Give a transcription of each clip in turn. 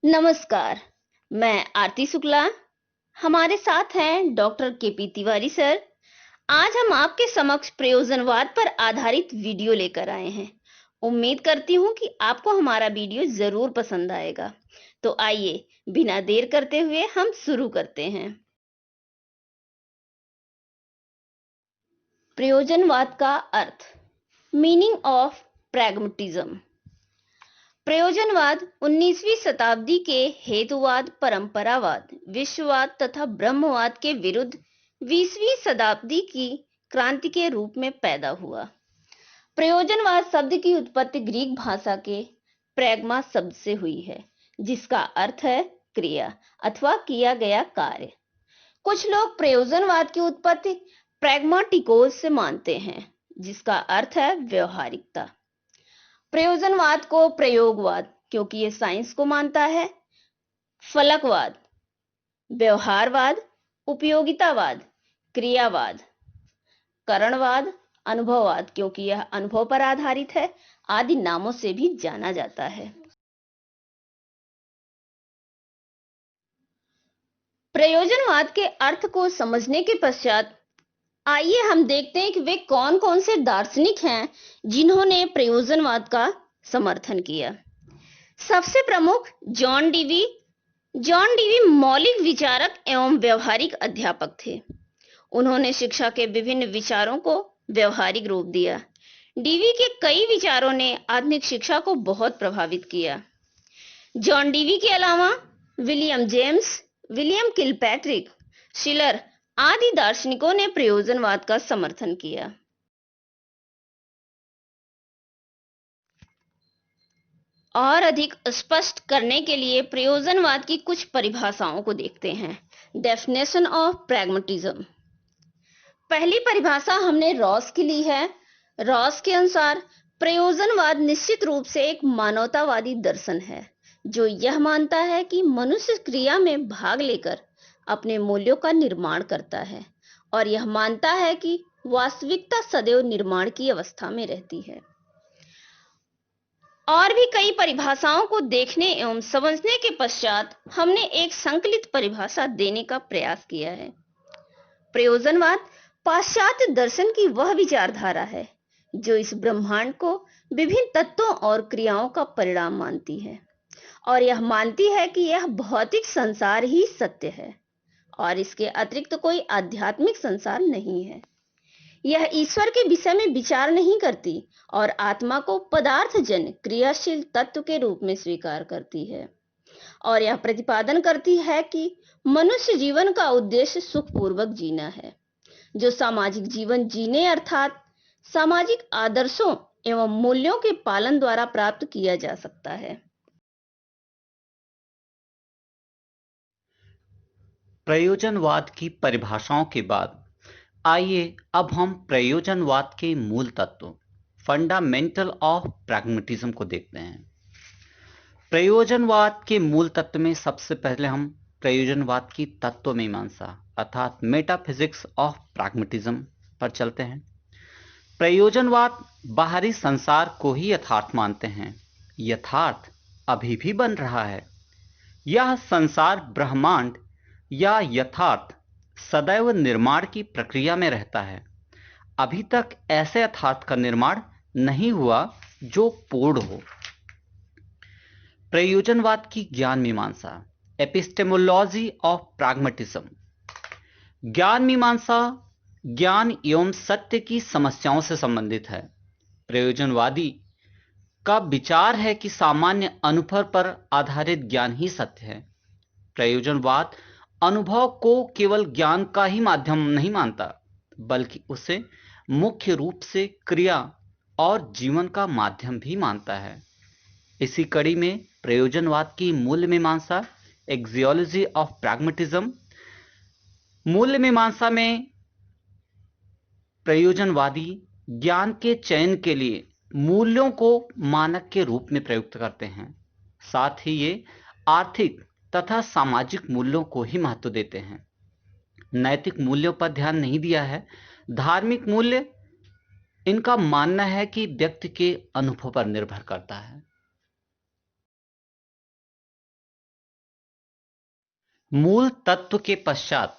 नमस्कार, मैं आरती शुक्ला। हमारे साथ हैं डॉक्टर केपी तिवारी सर। आज हम आपके समक्ष प्रयोजनवाद पर आधारित वीडियो लेकर आए हैं। उम्मीद करती हूँ कि आपको हमारा वीडियो जरूर पसंद आएगा। तो आइए, बिना देर करते हुए हम शुरू करते हैं। प्रयोजनवाद का अर्थ, मीनिंग ऑफ प्रैग्मेटिज्म। प्रयोजनवाद 19वीं शताब्दी के हेतुवाद, परंपरावाद, विश्ववाद तथा ब्रह्मवाद के विरुद्ध 20वीं शताब्दी की क्रांति के रूप में पैदा हुआ। प्रयोजनवाद शब्द की उत्पत्ति ग्रीक भाषा के प्रैग्मा शब्द से हुई है, जिसका अर्थ है क्रिया अथवा किया गया कार्य। कुछ लोग प्रयोजनवाद की उत्पत्ति प्रैग्माटिकोस से मानते हैं, जिसका अर्थ है व्यवहारिकता। प्रयोजनवाद को प्रयोगवाद, क्योंकि ये साइंस को मानता है, फलकवाद, व्यवहारवाद, उपयोगितावाद, क्रियावाद, करणवाद, अनुभववाद, क्योंकि यह अनुभव पर आधारित है, आदि नामों से भी जाना जाता है। प्रयोजनवाद के अर्थ को समझने के पश्चात आइए हम देखते हैं कि वे कौन कौन से दार्शनिक हैं जिन्होंने प्रयोजनवाद का समर्थन किया। सबसे प्रमुख जॉन डीवी मौलिक विचारक एवं व्यवहारिक अध्यापक थे। उन्होंने शिक्षा के विभिन्न विचारों को व्यवहारिक रूप दिया। डीवी के कई विचारों ने आधुनिक शिक्षा को बहुत प्रभावित किया। जॉन डीवी के अलावा विलियम जेम्स, विलियम किलपैट्रिक, शिलर आदि दार्शनिकों ने प्रयोजनवाद का समर्थन किया। और अधिक स्पष्ट करने के लिए प्रयोजनवाद की कुछ परिभाषाओं को देखते हैं। Definition of pragmatism. पहली परिभाषा हमने रॉस की ली है। रॉस के अनुसार प्रयोजनवाद निश्चित रूप से एक मानवतावादी दर्शन है, जो यह मानता है कि मनुष्य क्रिया में भाग लेकर अपने मूल्यों का निर्माण करता है, और यह मानता है कि वास्तविकता सदैव निर्माण की अवस्था में रहती है। और भी कई परिभाषाओं को देखने एवं समझने के पश्चात हमने एक संकलित परिभाषा देने का प्रयास किया है। प्रयोजनवाद पाश्चात्य दर्शन की वह विचारधारा है जो इस ब्रह्मांड को विभिन्न तत्वों और क्रियाओं का परिणाम मानती है, और यह मानती है कि यह भौतिक संसार ही सत्य है और इसके अतिरिक्त कोई आध्यात्मिक संसार नहीं है। यह ईश्वर के विषय में विचार नहीं करती और आत्मा को पदार्थजन्य क्रियाशील तत्व के रूप में स्वीकार करती है, और यह प्रतिपादन करती है कि मनुष्य जीवन का उद्देश्य सुखपूर्वक जीना है, जो सामाजिक जीवन जीने अर्थात सामाजिक आदर्शों एवं मूल्यों के पालन द्वारा प्राप्त किया जा सकता है। प्रयोजनवाद की परिभाषाओं के बाद आइए अब हम प्रयोजनवाद के मूल तत्वों, फंडामेंटल ऑफ प्रैग्मेटिज्म को देखते हैं। प्रयोजनवाद के मूल तत्व में सबसे पहले हम प्रयोजनवाद की तत्व मीमांसा अर्थात मेटाफिजिक्स ऑफ प्रैग्मेटिज्म पर चलते हैं। प्रयोजनवाद बाहरी संसार को ही यथार्थ मानते हैं। यथार्थ अभी भी बन रहा है। यह संसार ब्रह्मांड या यथार्थ सदैव निर्माण की प्रक्रिया में रहता है। अभी तक ऐसे यथार्थ का निर्माण नहीं हुआ जो पूर्ण हो। प्रयोजनवाद की ज्ञान मीमांसा, एपिस्टेमोलॉजी ऑफ प्रैग्मेटिज्म। ज्ञान मीमांसा ज्ञान एवं सत्य की समस्याओं से संबंधित है। प्रयोजनवादी का विचार है कि सामान्य अनुभव पर आधारित ज्ञान ही सत्य है। प्रयोजनवाद अनुभव को केवल ज्ञान का ही माध्यम नहीं मानता, बल्कि उसे मुख्य रूप से क्रिया और जीवन का माध्यम भी मानता है। इसी कड़ी में प्रयोजनवाद की मूल्य मीमांसा, एक्सियोलॉजी ऑफ प्रैग्मेटिज्म। मूल्य मीमांसा में प्रयोजनवादी ज्ञान के चयन के लिए मूल्यों को मानक के रूप में प्रयुक्त करते हैं। साथ ही ये आर्थिक तथा सामाजिक मूल्यों को ही महत्व देते हैं। नैतिक मूल्यों पर ध्यान नहीं दिया है। धार्मिक मूल्य इनका मानना है कि व्यक्ति के अनुभव पर निर्भर करता है। मूल तत्व के पश्चात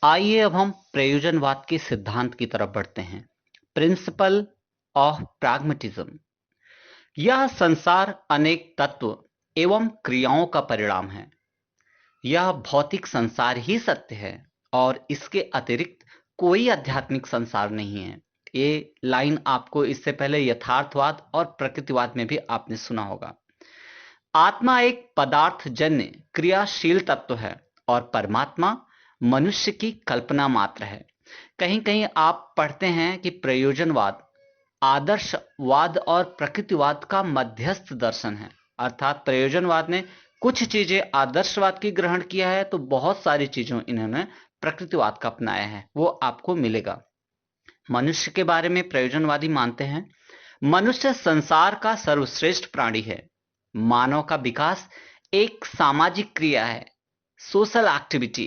आइए अब हम प्रयोजनवाद के सिद्धांत की तरफ बढ़ते हैं। Principle of pragmatism. यह संसार अनेक तत्व एवं क्रियाओं का परिणाम है। यह भौतिक संसार ही सत्य है और इसके अतिरिक्त कोई आध्यात्मिक संसार नहीं है। ये लाइन आपको इससे पहले यथार्थवाद और प्रकृतिवाद में भी आपने सुना होगा। आत्मा एक पदार्थजन्य क्रियाशील तत्व है और परमात्मा मनुष्य की कल्पना मात्र है। कहीं कहीं आप पढ़ते हैं कि प्रयोजनवाद आदर्शवाद और प्रकृतिवाद का मध्यस्थ दर्शन है। अर्थात प्रयोजनवाद ने कुछ चीजें आदर्शवाद की ग्रहण किया है तो बहुत सारी चीजों इन्होंने प्रकृतिवाद का अपनाया है, वो आपको मिलेगा। मनुष्य के बारे में प्रयोजनवादी मानते हैं मनुष्य संसार का सर्वश्रेष्ठ प्राणी है। मानव का विकास एक सामाजिक क्रिया है, सोशल एक्टिविटी।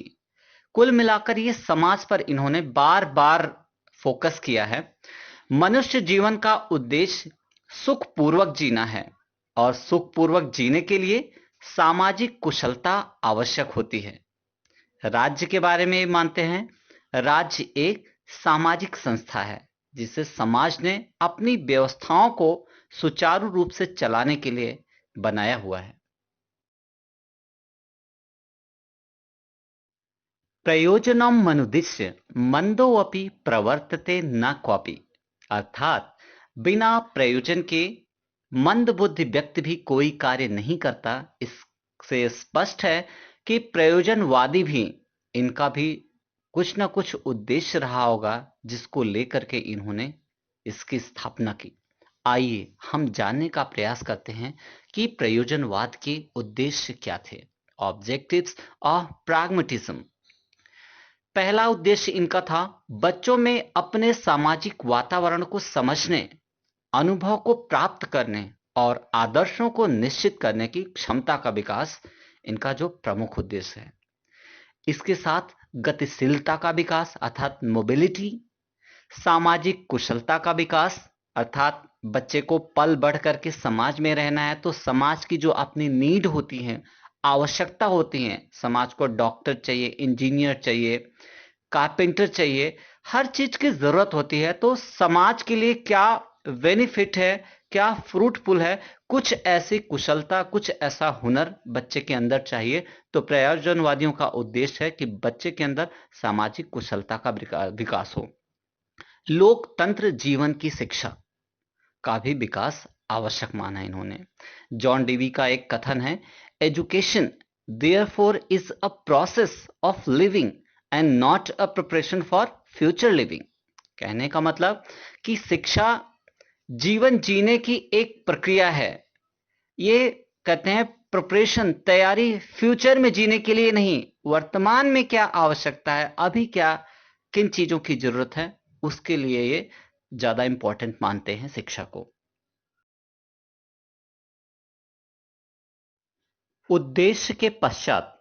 कुल मिलाकर ये समाज पर इन्होंने बार बार फोकस किया है। मनुष्य जीवन का उद्देश्य सुखपूर्वक जीना है और सुखपूर्वक जीने के लिए सामाजिक कुशलता आवश्यक होती है। राज्य के बारे में मानते हैं राज्य एक सामाजिक संस्था है जिसे समाज ने अपनी व्यवस्थाओं को सुचारू रूप से चलाने के लिए बनाया हुआ है। प्रयोजनम मनुदिश्य मंदोऽपि प्रवर्तते न क्वापि। अर्थात बिना प्रयोजन के मंद बुद्धि व्यक्ति भी कोई कार्य नहीं करता। इससे स्पष्ट है कि प्रयोजनवादी भी इनका भी कुछ न कुछ उद्देश्य रहा होगा जिसको लेकर के इन्होंने इसकी स्थापना की। आइए हम जानने का प्रयास करते हैं कि प्रयोजनवाद के उद्देश्य क्या थे। Objectives of pragmatism. पहला उद्देश्य इनका था बच्चों में अपने सामाजिक वातावरण को समझने, अनुभव को प्राप्त करने और आदर्शों को निश्चित करने की क्षमता का विकास इनका जो प्रमुख उद्देश्य है। इसके साथ गतिशीलता का विकास अर्थात मोबिलिटी, सामाजिक कुशलता का विकास अर्थात बच्चे को पल बढ़ करके समाज में रहना है तो समाज की जो अपनी नीड होती है, आवश्यकता होती है, समाज को डॉक्टर चाहिए, इंजीनियर चाहिए, कारपेंटर चाहिए, हर चीज की जरूरत होती है। तो समाज के लिए क्या बेनिफिट है, क्या फ्रूटफुल है, कुछ ऐसी कुशलता, कुछ ऐसा हुनर बच्चे के अंदर चाहिए। तो प्रयोजनवादियों का उद्देश्य है कि बच्चे के अंदर सामाजिक कुशलता का विकास हो। लोकतंत्र जीवन की शिक्षा का भी विकास आवश्यक माना इन्होंने। जॉन डीवी का एक कथन है, education therefore is a process of living and not a preparation for future living. कहने का मतलब कि शिक्षा जीवन जीने की एक प्रक्रिया है। ये कहते हैं प्रिपरेशन, तैयारी फ्यूचर में जीने के लिए नहीं, वर्तमान में क्या आवश्यकता है, अभी क्या किन चीजों की जरूरत है, उसके लिए ये ज्यादा इंपॉर्टेंट मानते हैं शिक्षा को। उद्देश्य के पश्चात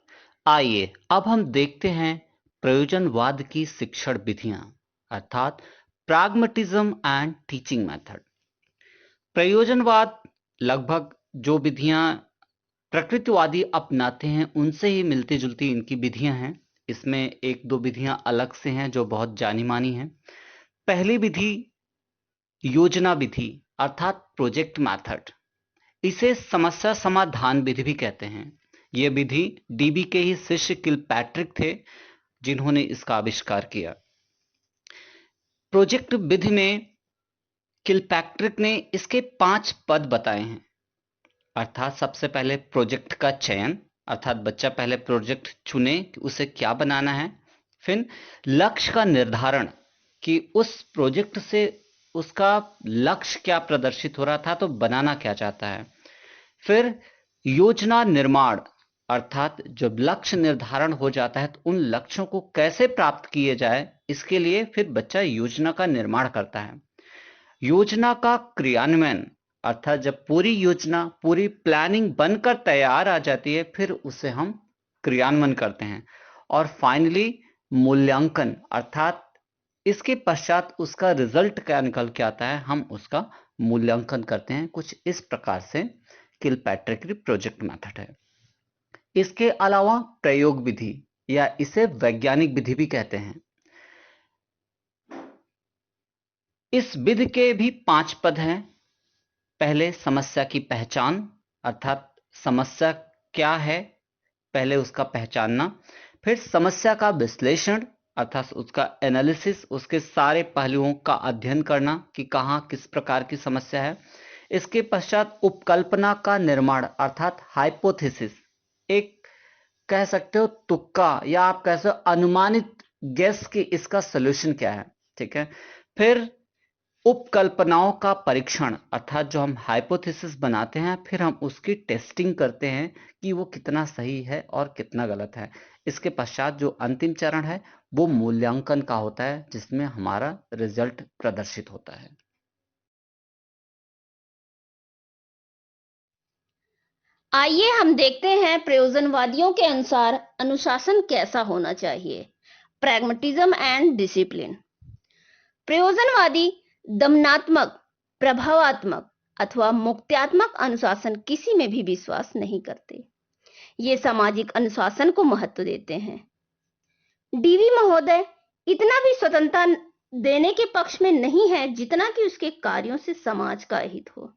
आइए अब हम देखते हैं प्रयोजनवाद की शिक्षण विधियां अर्थात प्रैग्मेटिज्म एंड टीचिंग मेथड। प्रयोजनवाद लगभग जो विधियां प्रकृतिवादी अपनाते हैं उनसे ही मिलती जुलती इनकी विधियां हैं। इसमें एक दो विधियां अलग से हैं जो बहुत जानी मानी हैं। पहली विधि योजना विधि अर्थात प्रोजेक्ट मेथड। इसे समस्या समाधान विधि भी कहते हैं। यह विधि डीबी के ही शिष्य किलपैट्रिक थे जिन्होंने इसका आविष्कार किया। प्रोजेक्ट विधि में किलपैट्रिक ने इसके 5 पद बताए हैं। अर्थात सबसे पहले प्रोजेक्ट का चयन अर्थात बच्चा पहले प्रोजेक्ट चुने कि उसे क्या बनाना है। फिर लक्ष्य का निर्धारण कि उस प्रोजेक्ट से उसका लक्ष्य क्या प्रदर्शित हो रहा था तो बनाना क्या चाहता है। फिर योजना निर्माण अर्थात जब लक्ष्य निर्धारण हो जाता है तो उन लक्ष्यों को कैसे प्राप्त किए जाए इसके लिए फिर बच्चा योजना का निर्माण करता है। योजना का क्रियान्वयन अर्थात जब पूरी योजना पूरी प्लानिंग बनकर तैयार आ जाती है फिर उसे हम क्रियान्वयन करते हैं। और फाइनली मूल्यांकन अर्थात इसके पश्चात उसका रिजल्ट क्या निकल के आता है हम उसका मूल्यांकन करते हैं। कुछ इस प्रकार से किलपैट्रिक की प्रोजेक्ट मेथड है। इसके अलावा प्रयोग विधि या इसे वैज्ञानिक विधि भी कहते हैं। इस विधि के भी 5 पद हैं। पहले समस्या की पहचान, अर्थात समस्या क्या है, पहले उसका पहचानना। फिर समस्या का विश्लेषण, अर्थात उसका एनालिसिस, उसके सारे पहलुओं का अध्ययन करना कि कहां किस प्रकार की समस्या है। इसके पश्चात उपकल्पना का निर्माण, अर्थात हाइपोथेसिस, एक कह सकते हो तुक्का या आप कह सकते हो अनुमानित गेस कि इसका सॉल्यूशन क्या है। ठीक है। फिर उपकल्पनाओं का परीक्षण, अर्थात जो हम हाइपोथेसिस बनाते हैं फिर हम उसकी टेस्टिंग करते हैं कि वो कितना सही है और कितना गलत है। इसके पश्चात जो अंतिम चरण है वो मूल्यांकन का होता है, जिसमें हमारा रिजल्ट प्रदर्शित होता है। आइए हम देखते हैं प्रयोजनवादियों के अनुसार अनुशासन कैसा होना चाहिए। Pragmatism and discipline. प्रयोजनवादी दमनात्मक, प्रभावात्मक अथवा मुक्त्यात्मक अनुशासन किसी में भी विश्वास नहीं करते। ये सामाजिक अनुशासन को महत्व देते हैं। डीवी महोदय इतना भी स्वतंत्रता देने के पक्ष में नहीं है जितना कि उसके कार्यों से समाज का हित हो।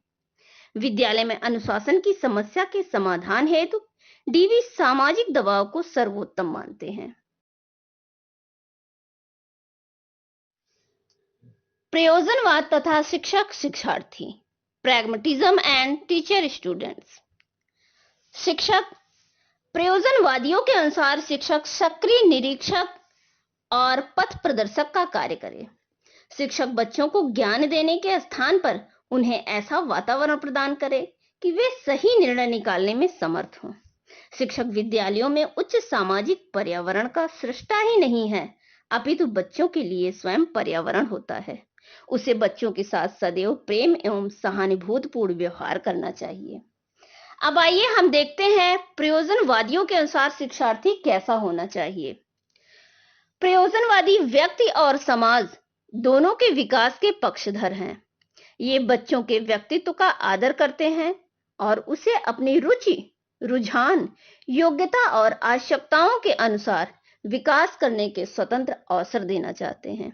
विद्यालय में अनुशासन की समस्या के समाधान हेतु डीवी सामाजिक दबाव को सर्वोत्तम मानते हैं। प्रयोजनवाद तथा शिक्षक शिक्षार्थी। Pragmatism and teacher students. शिक्षक प्रयोजनवादियों के अनुसार शिक्षक सक्रिय निरीक्षक और पथ प्रदर्शक का कार्य करे। शिक्षक बच्चों को ज्ञान देने के स्थान पर उन्हें ऐसा वातावरण प्रदान करे कि वे सही निर्णय निकालने में समर्थ हों। शिक्षक विद्यालयों में उच्च सामाजिक पर्यावरण का सृष्टा ही नहीं है, अपितु बच्चों के लिए स्वयं पर्यावरण होता है। उसे बच्चों के साथ सदैव प्रेम एवं सहानुभूतिपूर्ण व्यवहार करना चाहिए। अब आइए हम देखते हैं प्रयोजनवादियों के अनुसार शिक्षार्थी कैसा होना चाहिए। प्रयोजनवादी व्यक्ति और समाज दोनों के विकास के पक्षधर हैं। ये बच्चों के व्यक्तित्व का आदर करते हैं और उसे अपनी रुचि, रुझान, योग्यता और आवश्यकताओं के अनुसार विकास करने के स्वतंत्र अवसर देना चाहते हैं,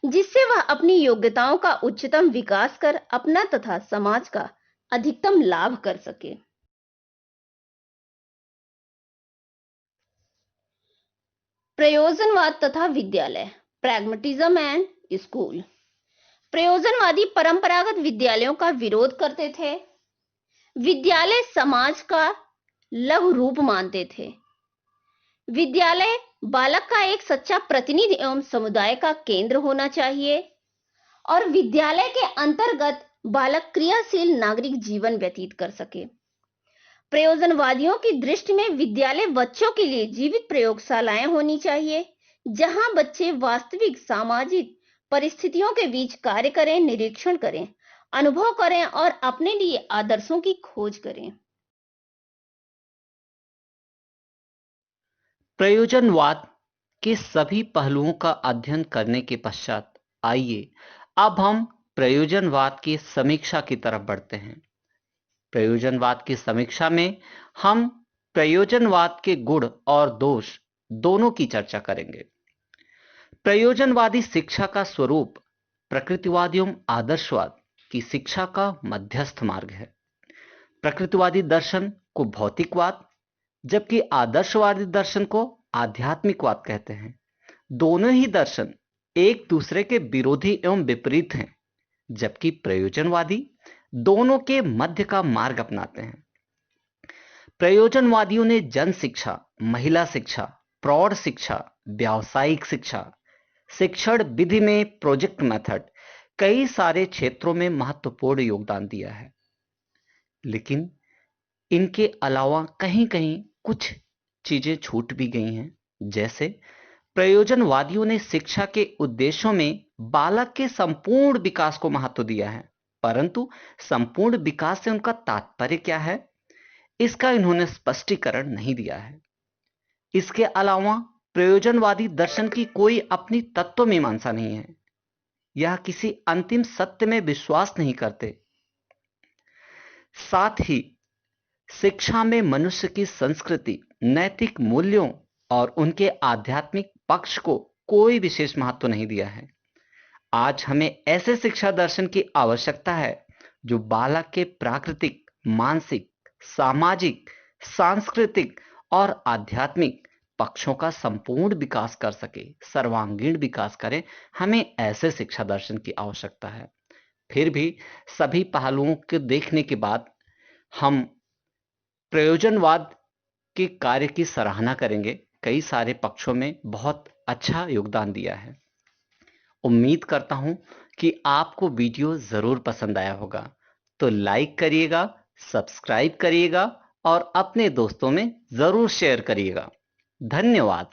जिससे वह अपनी योग्यताओं का उच्चतम विकास कर अपना तथा समाज का अधिकतम लाभ कर सके। प्रयोजनवाद तथा विद्यालय। Pragmatism and school. प्रयोजनवादी परंपरागत विद्यालयों का विरोध करते थे। विद्यालय समाज का लघु रूप मानते थे। विद्यालय बालक का एक सच्चा प्रतिनिधि एवं समुदाय का केंद्र होना चाहिए और विद्यालय के अंतर्गत बालक क्रियाशील नागरिक जीवन व्यतीत कर सके। प्रयोजनवादियों की दृष्टि में विद्यालय बच्चों के लिए जीवित प्रयोगशालाएं होनी चाहिए, जहां बच्चे वास्तविक सामाजिक परिस्थितियों के बीच कार्य करें, निरीक्षण करें, अनुभव करें और अपने लिए आदर्शों की खोज करें। प्रयोजनवाद के सभी पहलुओं का अध्ययन करने के पश्चात आइए अब हम प्रयोजनवाद की समीक्षा की तरफ बढ़ते हैं। प्रयोजनवाद की समीक्षा में हम प्रयोजनवाद के गुण और दोष दोनों की चर्चा करेंगे। प्रयोजनवादी शिक्षा का स्वरूप प्रकृतिवादी एवं आदर्शवाद की शिक्षा का मध्यस्थ मार्ग है। प्रकृतिवादी दर्शन को भौतिकवाद जबकि आदर्शवादी दर्शन को आध्यात्मिकवाद कहते हैं। दोनों ही दर्शन एक दूसरे के विरोधी एवं विपरीत हैं, जबकि प्रयोजनवादी दोनों के मध्य का मार्ग अपनाते हैं। प्रयोजनवादियों ने जन शिक्षा, महिला शिक्षा, प्रौढ़ शिक्षा, व्यावसायिक शिक्षा, शिक्षण विधि में प्रोजेक्ट मेथड, कई सारे क्षेत्रों में महत्वपूर्ण योगदान दिया है। लेकिन इनके अलावा कहीं कहीं कुछ चीजें छूट भी गई हैं। जैसे प्रयोजनवादियों ने शिक्षा के उद्देश्यों में बालक के संपूर्ण विकास को महत्व दिया है, परंतु संपूर्ण विकास से उनका तात्पर्य क्या है, इसका इन्होंने स्पष्टीकरण नहीं दिया है। इसके अलावा प्रयोजनवादी दर्शन की कोई अपनी तत्व मीमांसा नहीं है। यह किसी अंतिम सत्य में विश्वास नहीं करते। साथ ही शिक्षा में मनुष्य की संस्कृति, नैतिक मूल्यों और उनके आध्यात्मिक पक्ष को कोई विशेष महत्व नहीं दिया है। आज हमें ऐसे शिक्षा दर्शन की आवश्यकता है जो बालक के प्राकृतिक, मानसिक, सामाजिक, सांस्कृतिक और आध्यात्मिक पक्षों का संपूर्ण विकास कर सके, सर्वांगीण विकास करे। हमें ऐसे शिक्षा दर्शन की आवश्यकता है। फिर भी सभी पहलुओं को देखने के बाद हम प्रयोजनवाद के कार्य की सराहना करेंगे। कई सारे पक्षों में बहुत अच्छा योगदान दिया है। उम्मीद करता हूं कि आपको वीडियो जरूर पसंद आया होगा। तो लाइक करिएगा, सब्सक्राइब करिएगा और अपने दोस्तों में जरूर शेयर करिएगा। धन्यवाद।